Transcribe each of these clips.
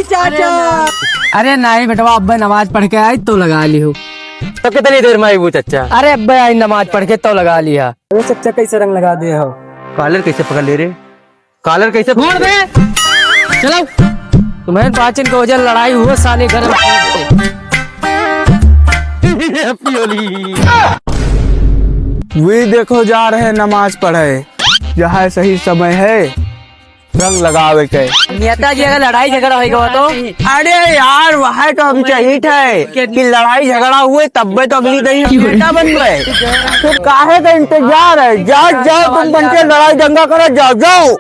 चाचा। अरे नहीं बेटवा, अब्बा नमाज पढ़ के आई तो लगा ली हो। तो कितनी देर में आई वो चचा? अरे अब्बा आई नमाज पढ़ के तो लगा लिया। अरे चचा कैसे रंग लगा दे हो? कॉलर कैसे पकड़ ले रे? कॉलर कैसे छोड़ दे, चलो। तुम्हें पाचन को वजह लड़ाई हुआ साले घर वे देखो जा रहे नमाज पढ़े, यह सही समय है रंग लगावे के। नेताजी अगर लड़ाई झगड़ा होगा तो अरे यार वह तो अभी चाहिए है कि लड़ाई झगड़ा हुए तब तो अगली दिन बेटा बन गए। तो काहे का इंतजार है? जाओ जाओ, तुम बनके लड़ाई दंगा करो, जाओ जाओ।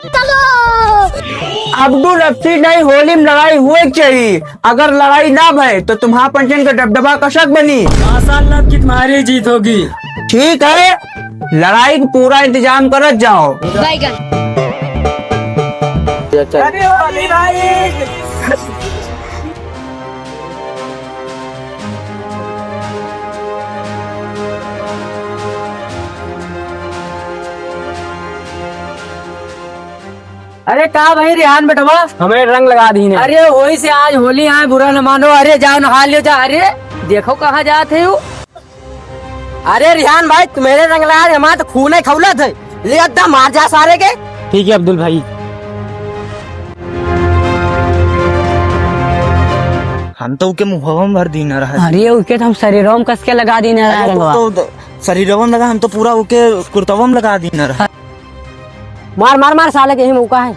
अब्दुल अफ्सी नहीं, होली में लड़ाई हुए चाहिए। अगर लड़ाई ना भय तो तुम्हारा पंचन का दबदबा कशक बनी। माशाअल्लाह की तुम्हारी जीत होगी। ठीक है, लड़ाई का पूरा इंतजाम कर जाओ। अरे कहा भाई रेहान बेटवा, हमें रंग लगा दी। अरे वही से आज होली आए, बुरा न मानो। अरे जाओ नहा लियो जा। अरे देखो कहाँ जाते हो। अरे रेहान भाई, तुम्हारे रंग लगा हमारा तो खून है खौला थे, ले अद्दा मार जा सारे के। ठीक है अब्दुल भाई। हम तो उनके मुंह में भर दी न रहा। अरे उसके तो हम शरीरों में कस के लगा दी ना रंगवा। तो शरीरों में लगा, हम तो पूरा उनके कुर्तों में लगा दी न रहा। मार मार मार साले के ही मौका है।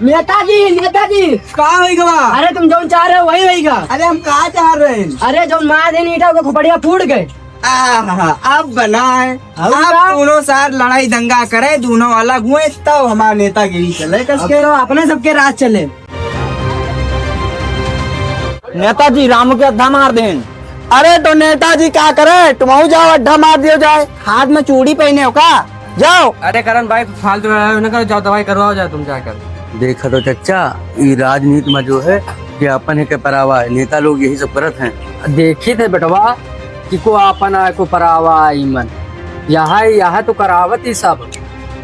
नेताजी कहाँ होगा? अरे तुम जो चाह रहे हो वही होगा। अरे हम कहाँ चाह रहे हैं? अरे जो मार देनी ईटा को खोपड़िया फूट गए। अब बना है। अब अब दोनों साथ लड़ाई दंगा करे, दोनों अलग हुए तब हमारा नेतागिरी चले कसके। तो अपने सबके राज चले। नेताजी राम के अद्धा मार दें। अरे तो नेताजी क्या करे? तुम जाओ, अड्डा मार दियो जाए। हाथ में चूड़ी पहने हो का? जाओ। अरे करण भाई फालतू न करो, जाओ दवाई करवाओ जाओ तुम जाकर। देखा तो चचा, ये राजनीति में जो है ये अपन है के परावा है, नेता लोग यही सब करत हैं। देखी थे बेटवा कि को अपना को परावा ईमन यहाँ तो करावत ही सब,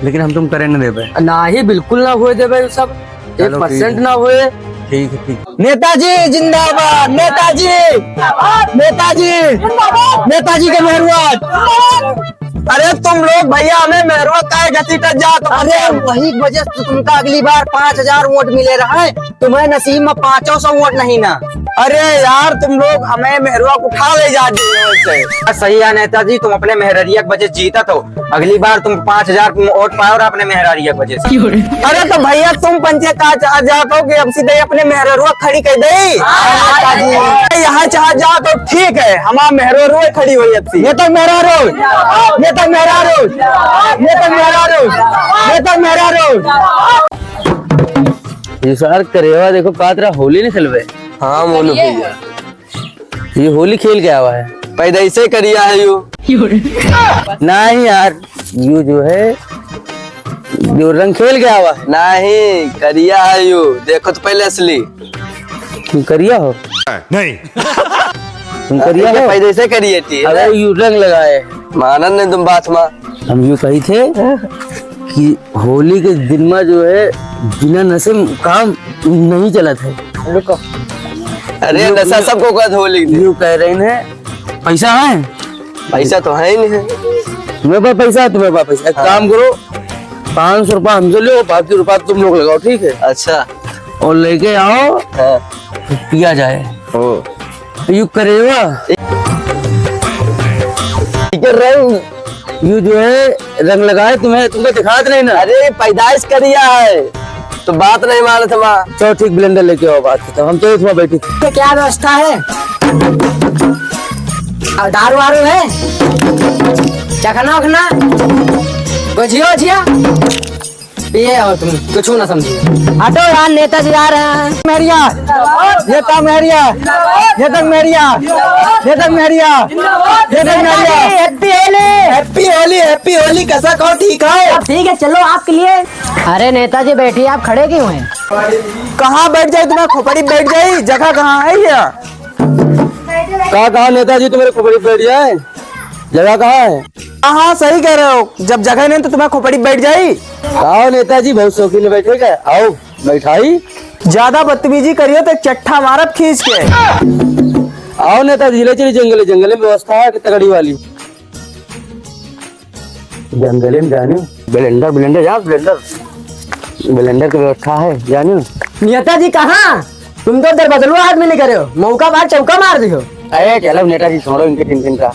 लेकिन हम तुम करे न देवे। ना ही बिल्कुल ना हुए देवे सब, 1% ना हुए। ठीक है ठीक। नेताजी जिंदाबाद, नेताजी नेताजी नेताजी के मेहरबान। अरे तुम लोग भैया हमें मेहरवा का घसीटत जा। अरे वही वजह से तुमका अगली बार 5000 वोट मिले रहा है, तुम्हें नसीब में 500 वोट नहीं ना। अरे यार तुम लोग हमें मेहरवा उठा ले जा से। सही है नेताजी, तुम अपने मेहररिया की वजह से जीता तो अगली बार तुम 5000 वोट पाओ और अपने मेहररिया की वजह से। अरे तो भैया तुम पंचे का चाह जातो कि अब सीधे अपने मेहरवा खड़ी कर दे। यहाँ चाह जा तो ठीक है, हमारा मेहरवा खड़ी हुई अब ये तक मेहरा रोज, ये तक मेहरा रोज, ये तक मेहरा रोज, ये तक मेहरा रोज। ये सर करेवा देखो कातरा होली नहीं खेलवे। हाँ मोनू भैया, ये होली खेल के आवा है, पैदा ऐसे करिया है यू। नहीं यार, यू जो है जो रंग खेल के आवा है। नहीं करिया है यू, देखो तो पहले असली। तुम करिया हो? नहीं। तुम करिया हो? पैदा ऐसे करिए थी। अरे यू रंग लगाए मानन ने तुम बात मां। हम यू कही थे कि होली के दिन में जो है बिना नशे में काम नहीं चला था। रुको, अरे नशा सबको कर होली की। यू कह रहे हैं पैसा है? पैसा तो है ही नहीं है। तुम्हें पास पैसा है? तुम्हें पास पैसा? एक काम करो, 500 रुपया हमसे लो, बाकी रुपया तुम लोग लगाओ, ठीक है? अच्छा, और लेके आओ, पिया जाए। यू करेगा रंग यू जो है रंग लगाए, तुम्हें दिखात नहीं ना। अरे पैदाइश करिया है तो बात नहीं मालूम था। चलो ठीक, ब्लेंडर लेके आओ, बात करता हूं। हम तो इसमें बैठे थे। क्या व्यवस्था है? दारू वारू है? चखना उखना गुजिया जिया ये हो, तुम कुछ ना समझिए। हटो यार, नेताजी आ रहे हैं। मेरिया ये तक मेरिया, ये तक मेरिया, ये तक मेरिया, ये तक मेरिया। Happy Holi, happy Holi, happy Holi. कैसा कहो? ठीक है, ठीक है, चलो आपके लिए। अरे नेताजी बैठिए, आप खड़े क्यों हैं? कहाँ बैठ जाए? तुम्हारा खोपड़ी बैठ जाए, जगह कहाँ है? ये कहा नेताजी तुम्हारे खोपड़ी बैठ जाए, जगह कहाँ है? हाँ हाँ सही कह रहे हो, जब जगह नहीं तो तुम्हें खोपड़ी बैठ जाई। आओ नेताजी, बहुत शौकीन है बैठे का, आओ बैठाई। ज्यादा बदतमीजी करियो तो एक चट्टा मारब खींच के। आओ नेताजी, ले चलिए जंगल, जंगल में व्यवस्था है तगड़ी वाली। जंगल में जाने ब्लेंडर, ब्लेंडर यार, ब्लेंडर ब्लेंडर की व्यवस्था है जाने। नेताजी कहाँ? तुम तो दर बदलू आदमी नहीं करे हो, मौका बाद चौका मार दियो। अरे चलो नेताजी, छोड़ो इनके टिन का।